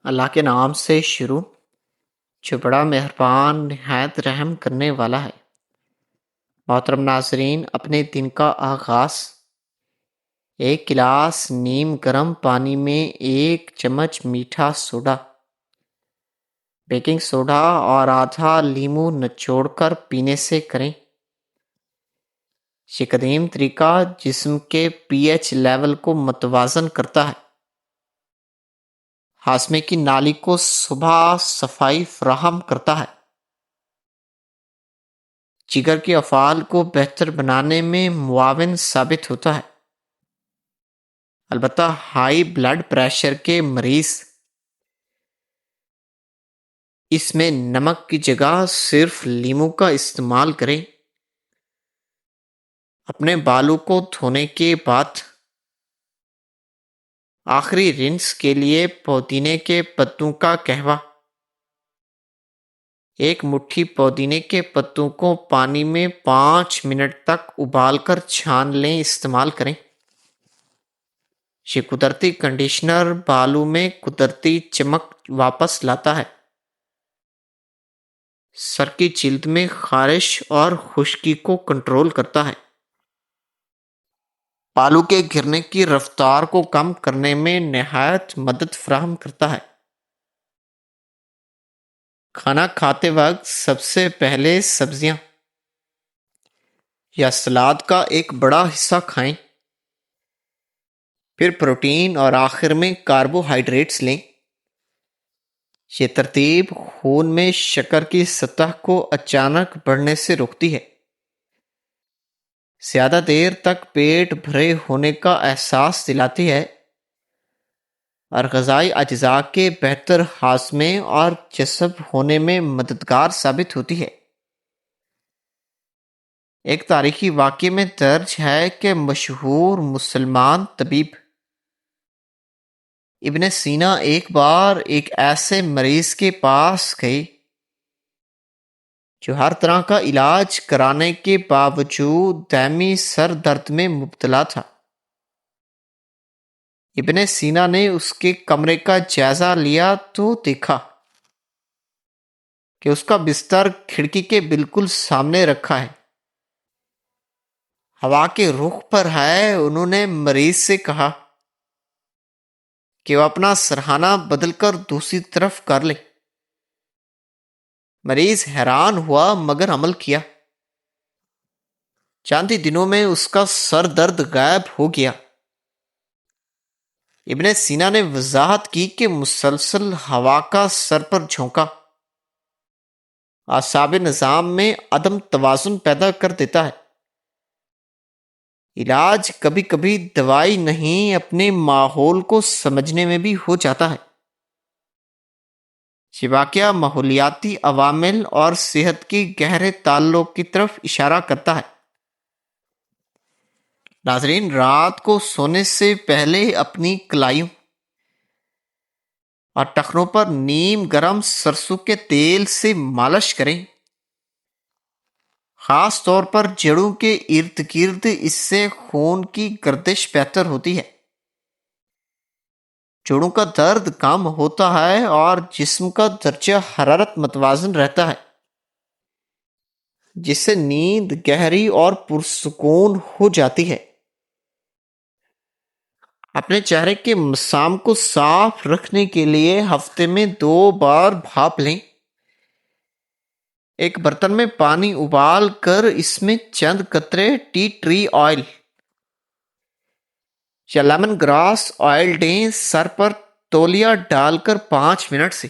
اللہ کے نام سے شروع جو بڑا مہربان نہایت رحم کرنے والا ہے۔ محترم ناظرین، اپنے دن کا آغاز ایک گلاس نیم گرم پانی میں 1 چمچ میٹھا سوڈا، بیکنگ سوڈا اور آدھا لیمو نچوڑ کر پینے سے کریں۔ یہ قدیم طریقہ جسم کے پی ایچ لیول کو متوازن کرتا ہے، ہاضمے کی نالی کو صبح صفائی فراہم کرتا ہے، جگر کے افعال کو بہتر بنانے میں معاون ثابت ہوتا ہے۔ البتہ ہائی بلڈ پریشر کے مریض اس میں نمک کی جگہ صرف لیمو کا استعمال کریں۔ اپنے بالوں کو دھونے کے بعد آخری رنس کے لیے پودینے کے پتوں کا قہوہ، 1 مٹھی پودینے کے پتوں کو پانی میں 5 منٹ تک ابال کر چھان لیں، استعمال کریں۔ یہ قدرتی کنڈیشنر بالوں میں قدرتی چمک واپس لاتا ہے، سر کی جلد میں خارش اور خشکی کو کنٹرول کرتا ہے، بالوں کے گرنے کی رفتار کو کم کرنے میں نہایت مدد فراہم کرتا ہے۔ کھانا کھاتے وقت سب سے پہلے سبزیاں یا سلاد کا ایک بڑا حصہ کھائیں، پھر پروٹین اور آخر میں کاربوہائیڈریٹس لیں۔ یہ ترتیب خون میں شکر کی سطح کو اچانک بڑھنے سے روکتی ہے، زیادہ دیر تک پیٹ بھرے ہونے کا احساس دلاتی ہے اور غذائی اجزاء کے بہتر ہاضمے اور جذب ہونے میں مددگار ثابت ہوتی ہے۔ ایک تاریخی واقعے میں درج ہے کہ مشہور مسلمان طبیب ابن سینا ایک بار ایک ایسے مریض کے پاس گئے جو ہر طرح کا علاج کرانے کے باوجود دائمی سر درد میں مبتلا تھا۔ ابن سینا نے اس کے کمرے کا جائزہ لیا تو دیکھا کہ اس کا بستر کھڑکی کے بالکل سامنے رکھا ہے، ہوا کے رخ پر ہے۔ انہوں نے مریض سے کہا کہ وہ اپنا سرہانہ بدل کر دوسری طرف کر لے۔ مریض حیران ہوا مگر عمل کیا۔ چند ہی دنوں میں اس کا سر درد غائب ہو گیا۔ ابن سینا نے وضاحت کی کہ مسلسل ہوا کا سر پر جھونکا اعصاب نظام میں عدم توازن پیدا کر دیتا ہے۔ علاج کبھی کبھی دوائی نہیں، اپنے ماحول کو سمجھنے میں بھی ہو جاتا ہے۔ یہ واقعہ ماحولیاتی عوامل اور صحت کی گہرے تعلق کی طرف اشارہ کرتا ہے۔ ناظرین، رات کو سونے سے پہلے اپنی کلائیوں اور ٹخنوں پر نیم گرم سرسوں کے تیل سے مالش کریں، خاص طور پر جڑوں کے ارد گرد۔ اس سے خون کی گردش بہتر ہوتی ہے، جوڑوں کا درد کم ہوتا ہے اور جسم کا درجہ حرارت متوازن رہتا ہے، جس سے نیند گہری اور پرسکون ہو جاتی ہے۔ اپنے چہرے کے مسام کو صاف رکھنے کے لیے ہفتے میں 2 بار بھاپ لیں۔ ایک برتن میں پانی ابال کر اس میں چند قطرے ٹی ٹری آئل یا لیمن گراس آئل دیں۔ سر پر تولیہ ڈال کر 5 منٹ سے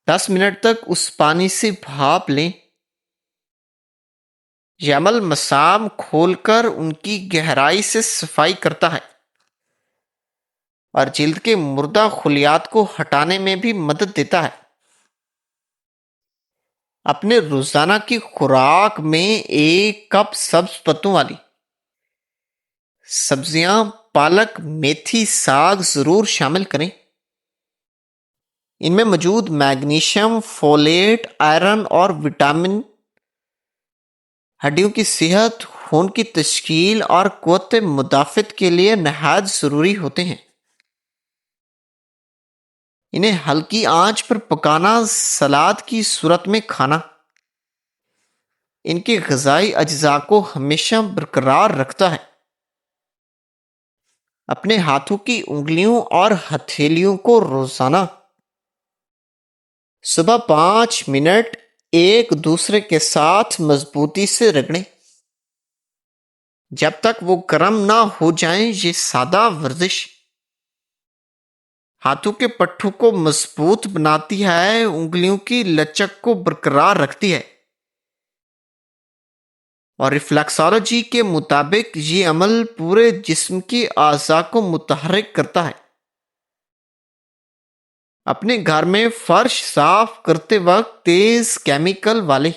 10 منٹ تک اس پانی سے بھاپ لیں۔ یہ عمل مسام کھول کر ان کی گہرائی سے صفائی کرتا ہے اور جلد کے مردہ خلیات کو ہٹانے میں بھی مدد دیتا ہے۔ اپنے روزانہ کی خوراک میں 1 کپ سبز پتوں والی سبزیاں، پالک، میتھی، ساگ ضرور شامل کریں۔ ان میں موجود میگنیشیم، فولیٹ، آئرن اور وٹامن ہڈیوں کی صحت، خون کی تشکیل اور قوت مدافعت کے لیے نہایت ضروری ہوتے ہیں۔ انہیں ہلکی آنچ پر پکانا، سلاد کی صورت میں کھانا ان کے غذائی اجزاء کو ہمیشہ برقرار رکھتا ہے۔ اپنے ہاتھوں کی انگلیوں اور ہتھیلیوں کو روزانہ صبح 5 منٹ ایک دوسرے کے ساتھ مضبوطی سے رگڑیں جب تک وہ گرم نہ ہو جائیں۔ یہ سادہ ورزش ہاتھوں کے پٹھوں کو مضبوط بناتی ہے، انگلیوں کی لچک کو برقرار رکھتی ہے، اور ریفلیکسالوجی کے مطابق یہ عمل پورے جسم کی اعضاء کو متحرک کرتا ہے۔ اپنے گھر میں فرش صاف کرتے وقت تیز کیمیکل والے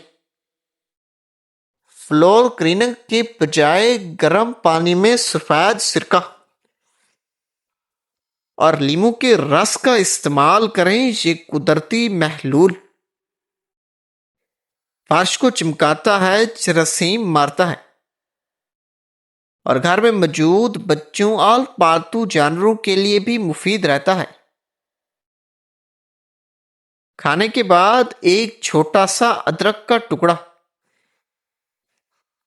فلور کلینر کے بجائے گرم پانی میں سفید سرکہ اور لیموں کے رس کا استعمال کریں۔ یہ قدرتی محلول فرش کو چمکاتا ہے، جراثیم مارتا ہے، اور گھر میں موجود بچوں اور پالتو جانوروں کے لیے بھی مفید رہتا ہے۔ کھانے کے بعد ایک چھوٹا سا ادرک کا ٹکڑا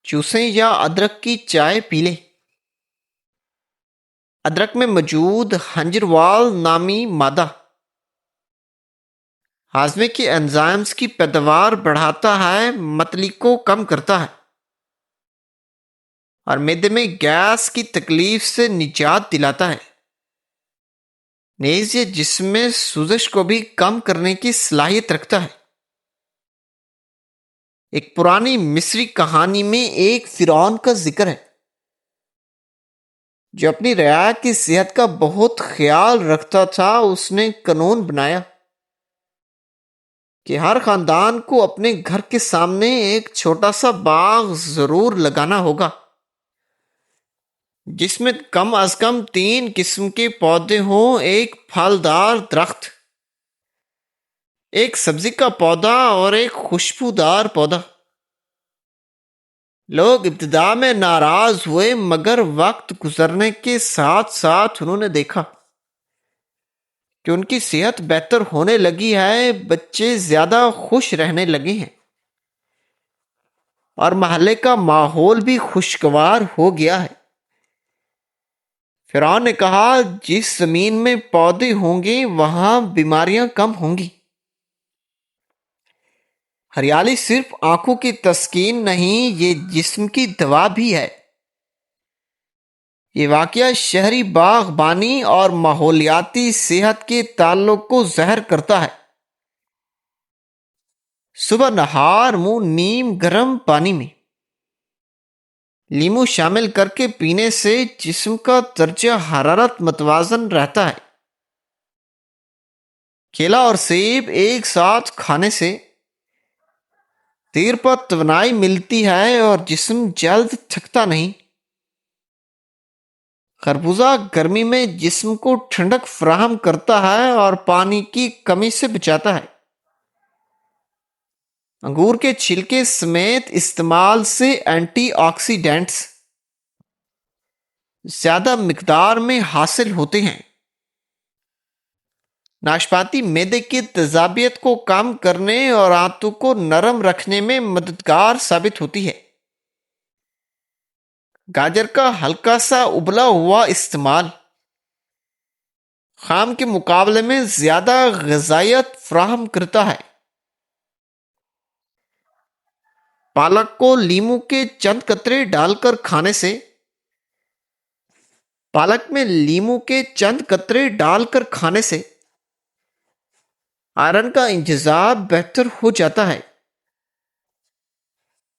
چوسیں یا ادرک کی چائے پی لیں۔ ادرک میں موجود ہنجروال نامی مادہ ہاضمے کے انزائمز کی پیداوار بڑھاتا ہے، متلی کو کم کرتا ہے، اور معدے میں گیس کی تکلیف سے نجات دلاتا ہے۔ نیز یہ جسم میں سوزش کو بھی کم کرنے کی صلاحیت رکھتا ہے۔ ایک پرانی مصری کہانی میں ایک فرعون کا ذکر ہے جو اپنی رعایا کی صحت کا بہت خیال رکھتا تھا۔ اس نے قانون بنایا کہ ہر خاندان کو اپنے گھر کے سامنے ایک چھوٹا سا باغ ضرور لگانا ہوگا جس میں کم از کم 3 قسم کے پودے ہوں، ایک پھلدار درخت، ایک سبزی کا پودا اور ایک خوشبودار پودا۔ لوگ ابتدا میں ناراض ہوئے، مگر وقت گزرنے کے ساتھ ساتھ انہوں نے دیکھا کہ ان کی صحت بہتر ہونے لگی ہے، بچے زیادہ خوش رہنے لگے ہیں، اور محلے کا ماحول بھی خوشگوار ہو گیا ہے۔ فرعون نے کہا، جس زمین میں پودے ہوں گے وہاں بیماریاں کم ہوں گی۔ ہریالی صرف آنکھوں کی تسکین نہیں، یہ جسم کی دوا بھی ہے۔ یہ واقعہ شہری باغبانی اور ماحولیاتی صحت کے تعلق کو ظاہر کرتا ہے۔ صبح نہار منہ نیم گرم پانی میں لیموں شامل کر کے پینے سے جسم کا درجہ حرارت متوازن رہتا ہے۔ کیلا اور سیب ایک ساتھ کھانے سے دیر پر توانائی ملتی ہے اور جسم جلد تھکتا نہیں۔ خربوزہ گرمی میں جسم کو ٹھنڈک فراہم کرتا ہے اور پانی کی کمی سے بچاتا ہے۔ انگور کے چھلکے سمیت استعمال سے اینٹی آکسیڈینٹس زیادہ مقدار میں حاصل ہوتے ہیں۔ ناشپاتی معدے کی تیزابیت کو کم کرنے اور آنتوں کو نرم رکھنے میں مددگار ثابت ہوتی ہے۔ گاجر کا ہلکا سا ابلا ہوا استعمال خام کے مقابلے میں زیادہ غذائیت فراہم کرتا ہے۔ پالک کو لیموں کے چند قطرے ڈال کر کھانے سے آئرن کا انتظام بہتر ہو جاتا ہے۔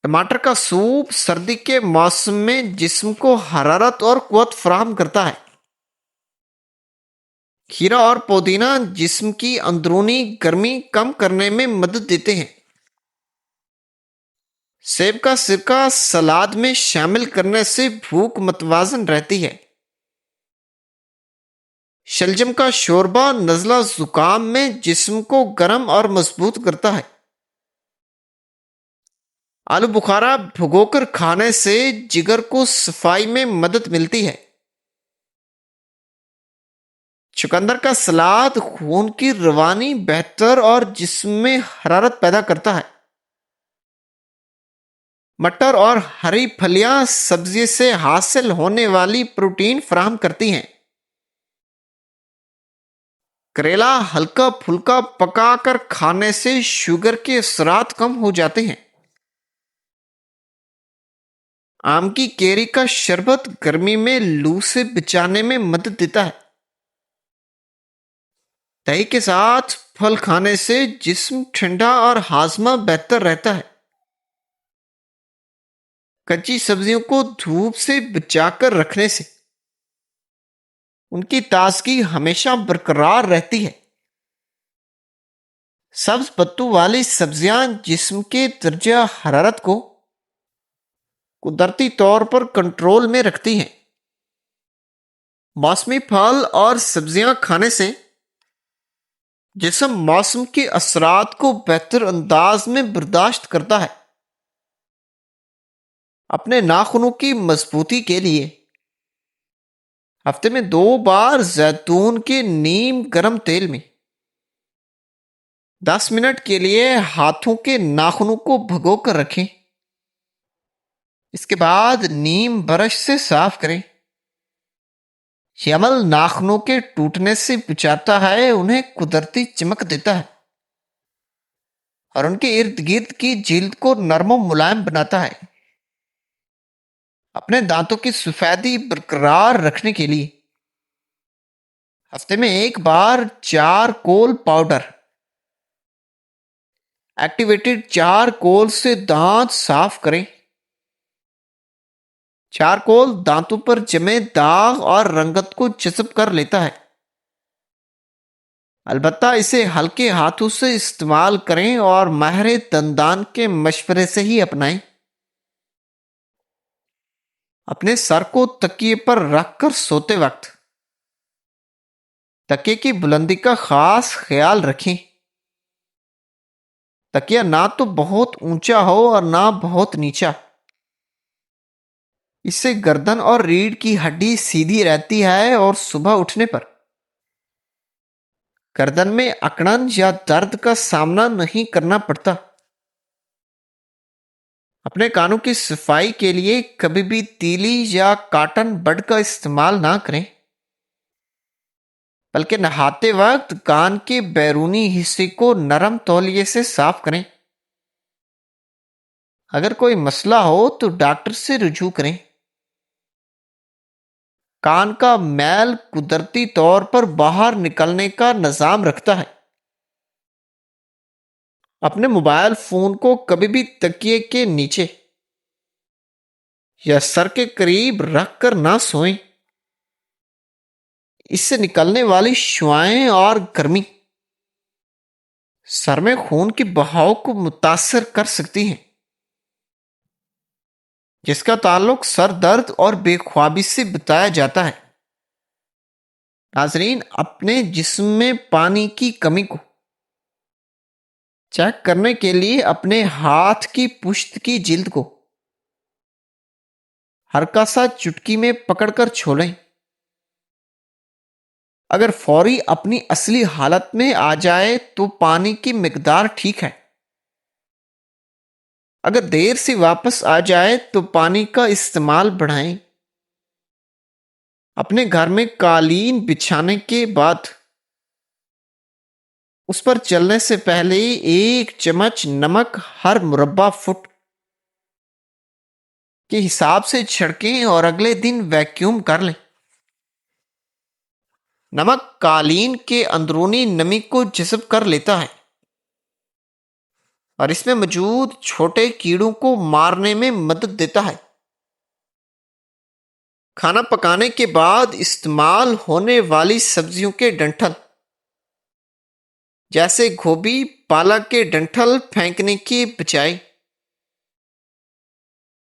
ٹماٹر کا سوپ سردی کے موسم میں جسم کو حرارت اور قوت فراہم کرتا ہے۔ کھیرا اور پودینہ جسم کی اندرونی گرمی کم کرنے میں مدد دیتے ہیں۔ سیب کا سرکہ سلاد میں شامل کرنے سے بھوک متوازن رہتی ہے۔ شلجم کا شوربہ نزلہ زکام میں جسم کو گرم اور مضبوط کرتا ہے۔ آلو بخارا بھگو کر کھانے سے جگر کو صفائی میں مدد ملتی ہے۔ چقندر کا سلاد خون کی روانی بہتر اور جسم میں حرارت پیدا کرتا ہے۔ مٹر اور ہری پھلیاں سبزی سے حاصل ہونے والی پروٹین فراہم کرتی ہیں۔ کریلا ہلکا پھلکا پکا کر کھانے سے شوگر کے اثرات کم ہو جاتے ہیں۔ آم کی کیری کا شربت گرمی میں لو سے بچانے میں مدد دیتا ہے۔ دہی کے ساتھ پھل کھانے سے جسم ٹھنڈا اور ہاضمہ بہتر رہتا ہے۔ کچی سبزیوں کو دھوپ سے بچا کر رکھنے سے ان کی تازگی ہمیشہ برقرار رہتی ہے۔ سبز پتوں والی سبزیاں جسم کے درجہ حرارت کو قدرتی طور پر کنٹرول میں رکھتی ہیں۔ موسمی پھل اور سبزیاں کھانے سے جسم موسم کے اثرات کو بہتر انداز میں برداشت کرتا ہے۔ اپنے ناخنوں کی مضبوطی کے لیے ہفتے میں 2 بار زیتون کے نیم گرم تیل میں 10 منٹ کے لیے ہاتھوں کے ناخنوں کو بھگو کر رکھیں۔ اس کے بعد نیم برش سے صاف کریں۔ یہ عمل ناخنوں کے ٹوٹنے سے بچاتا ہے، انہیں قدرتی چمک دیتا ہے اور ان کے ارد گرد کی جلد کو نرم و ملائم بناتا ہے۔ اپنے دانتوں کی سفیدی برقرار رکھنے کے لیے ہفتے میں 1 بار چارکول پاؤڈر ایکٹیویٹڈ چارکول سے دانت صاف کریں۔ چارکول دانتوں پر جمے داغ اور رنگت کو جذب کر لیتا ہے، البتہ اسے ہلکے ہاتھوں سے استعمال کریں اور ماہر دندان کے مشورے سے ہی اپنائیں۔ اپنے سر کو تکیے پر رکھ کر سوتے وقت تکیے کی بلندی کا خاص خیال رکھیں۔ تکیہ نہ تو بہت اونچا ہو اور نہ بہت نیچا، اس سے گردن اور ریڑھ کی ہڈی سیدھی رہتی ہے اور صبح اٹھنے پر گردن میں اکڑن یا درد کا سامنا نہیں کرنا پڑتا۔ اپنے کانوں کی صفائی کے لیے کبھی بھی تیلی یا کاٹن بڈ کا استعمال نہ کریں، بلکہ نہاتے وقت کان کے بیرونی حصے کو نرم تولیے سے صاف کریں۔ اگر کوئی مسئلہ ہو تو ڈاکٹر سے رجوع کریں۔ کان کا میل قدرتی طور پر باہر نکلنے کا نظام رکھتا ہے۔ اپنے موبائل فون کو کبھی بھی تکیے کے نیچے یا سر کے قریب رکھ کر نہ سوئیں، اس سے نکلنے والی شعاعیں اور گرمی سر میں خون کے بہاؤ کو متاثر کر سکتی ہیں، جس کا تعلق سر درد اور بے خوابی سے بتایا جاتا ہے۔ ناظرین، اپنے جسم میں پانی کی کمی کو چیک کرنے کے لیے اپنے ہاتھ کی پشت کی جلد کو ہلکا سا چٹکی میں پکڑ کر چھولیں۔ اگر فوری اپنی اصلی حالت میں آ جائے تو پانی کی مقدار ٹھیک ہے، اگر دیر سے واپس آ جائے تو پانی کا استعمال بڑھائیں۔ اپنے گھر میں قالین بچھانے کے بعد اس پر چلنے سے پہلے 1 چمچ نمک ہر مربع فٹ کے حساب سے چھڑکیں اور اگلے دن ویکیوم کر لیں۔ نمک قالین کے اندرونی نمی کو جذب کر لیتا ہے اور اس میں موجود چھوٹے کیڑوں کو مارنے میں مدد دیتا ہے۔ کھانا پکانے کے بعد استعمال ہونے والی سبزیوں کے ڈنٹل جیسے گوبھی، پالک کے ڈنٹل پھینکنے کی بجائے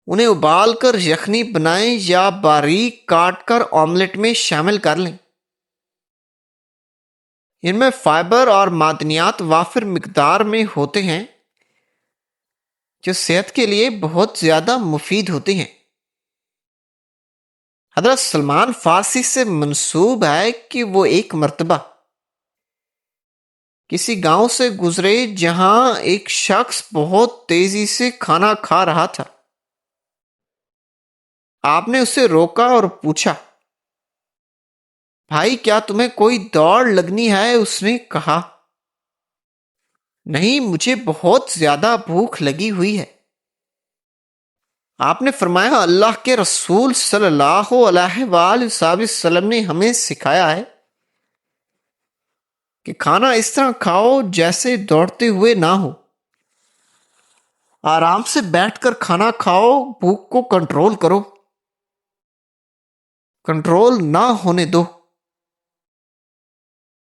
انہیں ابال کر یخنی بنائیں یا باریک کاٹ کر آملیٹ میں شامل کر لیں۔ ان میں فائبر اور معدنیات وافر مقدار میں ہوتے ہیں جو صحت کے لیے بہت زیادہ مفید ہوتے ہیں۔ حضرت سلمان فارسی سے منسوب ہے کہ وہ ایک مرتبہ کسی گاؤں سے گزرے جہاں ایک شخص بہت تیزی سے کھانا کھا رہا تھا۔ آپ نے اسے روکا اور پوچھا، بھائی کیا تمہیں کوئی دوڑ لگنی ہے؟ اس نے کہا، نہیں، مجھے بہت زیادہ بھوک لگی ہوئی ہے۔ آپ نے فرمایا، اللہ کے رسول صلی اللہ علیہ وآلہ وسلم نے ہمیں سکھایا ہے کہ کھانا اس طرح کھاؤ جیسے دوڑتے ہوئے نہ ہو۔ آرام سے بیٹھ کر کھانا کھاؤ، بھوک کو کنٹرول کرو، کنٹرول نہ ہونے دو۔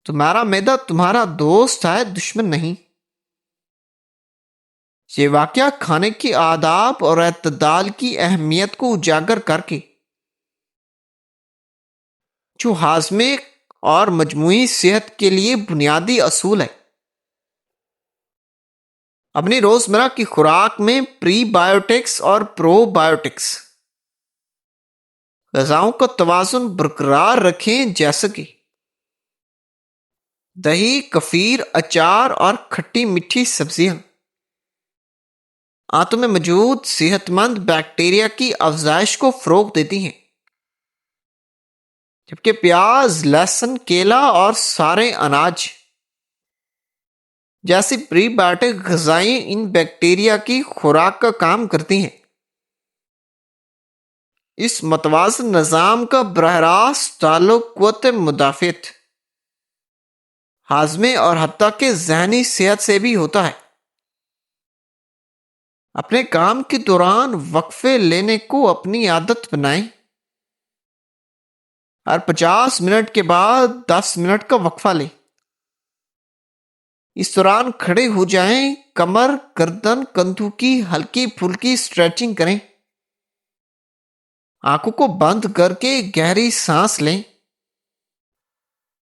تمہارا معدہ تمہارا دوست ہے، دشمن نہیں۔ یہ واقعہ کھانے کے آداب اور اعتدال کی اہمیت کو اجاگر کر کے جو ہاضمے اور مجموعی صحت کے لیے بنیادی اصول ہے، اپنی روزمرہ کی خوراک میں پری بایوٹکس اور پرو بایوٹکس غذاؤں کا توازن برقرار رکھیں، جیسا کہ دہی، کفیر، اچار اور کھٹی میٹھی سبزیاں آنتوں میں موجود صحت مند بیکٹیریا کی افزائش کو فروغ دیتی ہیں، جبکہ پیاز، لہسن، کیلا اور سارے اناج جیسی پری بایوٹک غذائیں ان بیکٹیریا کی خوراک کا کام کرتی ہیں۔ اس متوازن نظام کا براہ راست تعلق قوت مدافعت، ہاضمے اور حتیٰ کہ ذہنی صحت سے بھی ہوتا ہے۔ اپنے کام کے دوران وقفے لینے کو اپنی عادت بنائیں۔ ہر 50 منٹ کے بعد 10 منٹ کا وقفہ لیں۔ اس دوران کھڑے ہو جائیں، کمر، گردن، کندھوں کی ہلکی پھلکی اسٹریچنگ کریں، آنکھوں کو بند کر کے گہری سانس لیں۔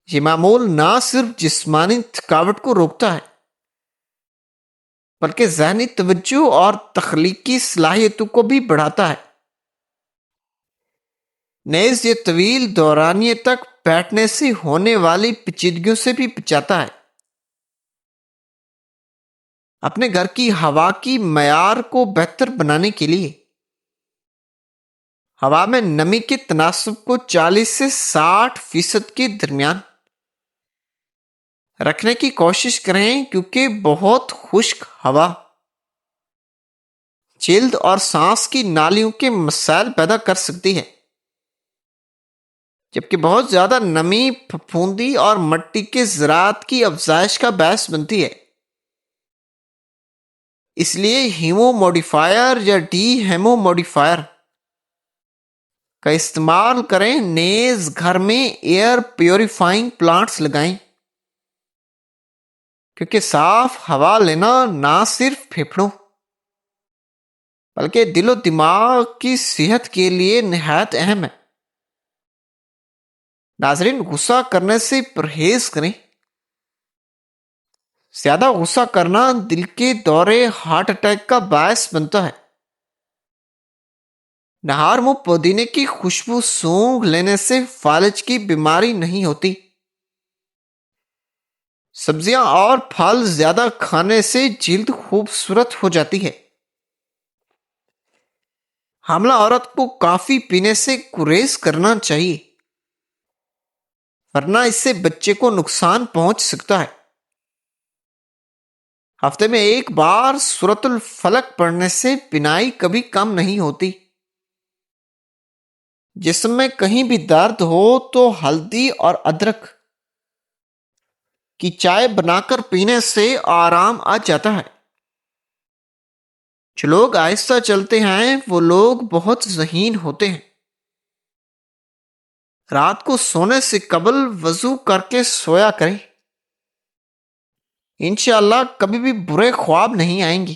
یہ معمول نہ صرف جسمانی تھکاوٹ کو روکتا ہے بلکہ ذہنی توجہ اور تخلیقی صلاحیتوں کو بھی بڑھاتا ہے۔ نیز یہ طویل دورانیے تک بیٹھنے سے ہونے والی پیچیدگیوں سے بھی بچاتا ہے۔ اپنے گھر کی ہوا کی معیار کو بہتر بنانے کے لیے ہوا میں نمی کے تناسب کو 40 سے 60% کے درمیان رکھنے کی کوشش کریں، کیونکہ بہت خشک ہوا جلد اور سانس کی نالیوں کے مسائل پیدا کر سکتی ہے، جبکہ بہت زیادہ نمی پھپھوندی اور مٹی کے ذرات کی افزائش کا باعث بنتی ہے۔ اس لیے ہیمو موڈیفائر یا ڈی ہیمو موڈیفائر کا استعمال کریں۔ نیز گھر میں ایئر پیوریفائنگ پلانٹس لگائیں، کیونکہ صاف ہوا لینا نہ صرف پھیپھڑوں بلکہ دل و دماغ کی صحت کے لیے نہایت اہم ہے۔ ناظرین، غصہ کرنے سے پرہیز کریں۔ زیادہ غصہ کرنا دل کے دورے، ہارٹ اٹیک کا باعث بنتا ہے۔ نہار منہ پودینے کی خوشبو سونگھ لینے سے فالج کی بیماری نہیں ہوتی۔ سبزیاں اور پھل زیادہ کھانے سے جلد خوبصورت ہو جاتی ہے۔ حاملہ عورت کو کافی پینے سے گریز کرنا چاہیے، ورنہ اس سے بچے کو نقصان پہنچ سکتا ہے۔ ہفتے میں ایک بار سورۃ الفلق پڑھنے سے بینائی کبھی کم نہیں ہوتی۔ جسم میں کہیں بھی درد ہو تو ہلدی اور ادرک کی چائے بنا کر پینے سے آرام آ جاتا ہے۔ جو لوگ آہستہ چلتے ہیں وہ لوگ بہت ذہین ہوتے ہیں۔ رات کو سونے سے قبل وضو کر کے سویا کریں، انشاءاللہ کبھی بھی برے خواب نہیں آئیں گے۔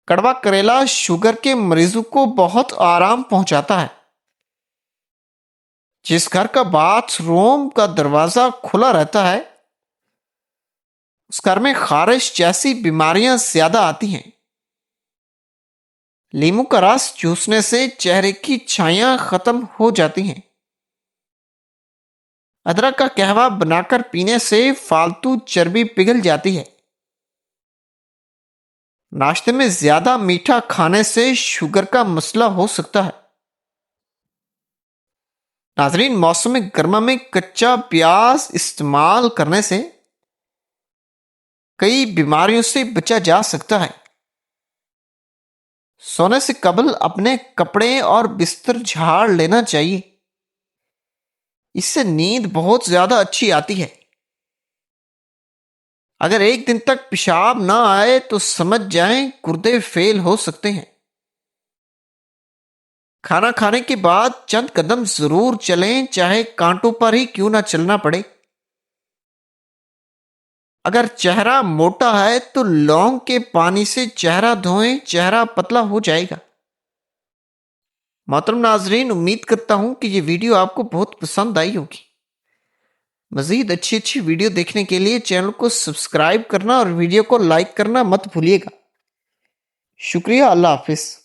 کڑوا کریلا شوگر کے مریضوں کو بہت آرام پہنچاتا ہے۔ جس گھر کا باتھ روم کا دروازہ کھلا رہتا ہے اس گھر میں خارش جیسی بیماریاں زیادہ آتی ہیں۔ لیمو کا رس چوسنے سے چہرے کی چھائیاں ختم ہو جاتی ہیں۔ ادرک کا قہوہ بنا کر پینے سے فالتو چربی پگھل جاتی ہے۔ ناشتے میں زیادہ میٹھا کھانے سے شوگر کا مسئلہ ہو سکتا ہے۔ ناظرین، موسم گرما میں کچا پیاز استعمال کرنے سے کئی بیماریوں سے بچا جا سکتا ہے۔ سونے سے قبل اپنے کپڑے اور بستر جھاڑ لینا چاہیے، اس سے نیند بہت زیادہ اچھی آتی ہے۔ اگر ایک دن تک پیشاب نہ آئے تو سمجھ جائیں گردے فیل ہو سکتے ہیں۔ کھانا کھانے کے بعد چند قدم ضرور چلیں، چاہے کانٹوں پر ہی کیوں نہ چلنا پڑے۔ اگر چہرہ موٹا ہے تو لونگ کے پانی سے چہرہ دھوئیں، چہرہ پتلا ہو جائے گا۔ محترم ناظرین، امید کرتا ہوں کہ یہ ویڈیو آپ کو بہت پسند آئی ہوگی۔ مزید اچھی ویڈیو دیکھنے کے لیے چینل کو سبسکرائب کرنا اور ویڈیو کو لائک کرنا مت بھولیے گا۔ شکریہ، اللہ حافظ۔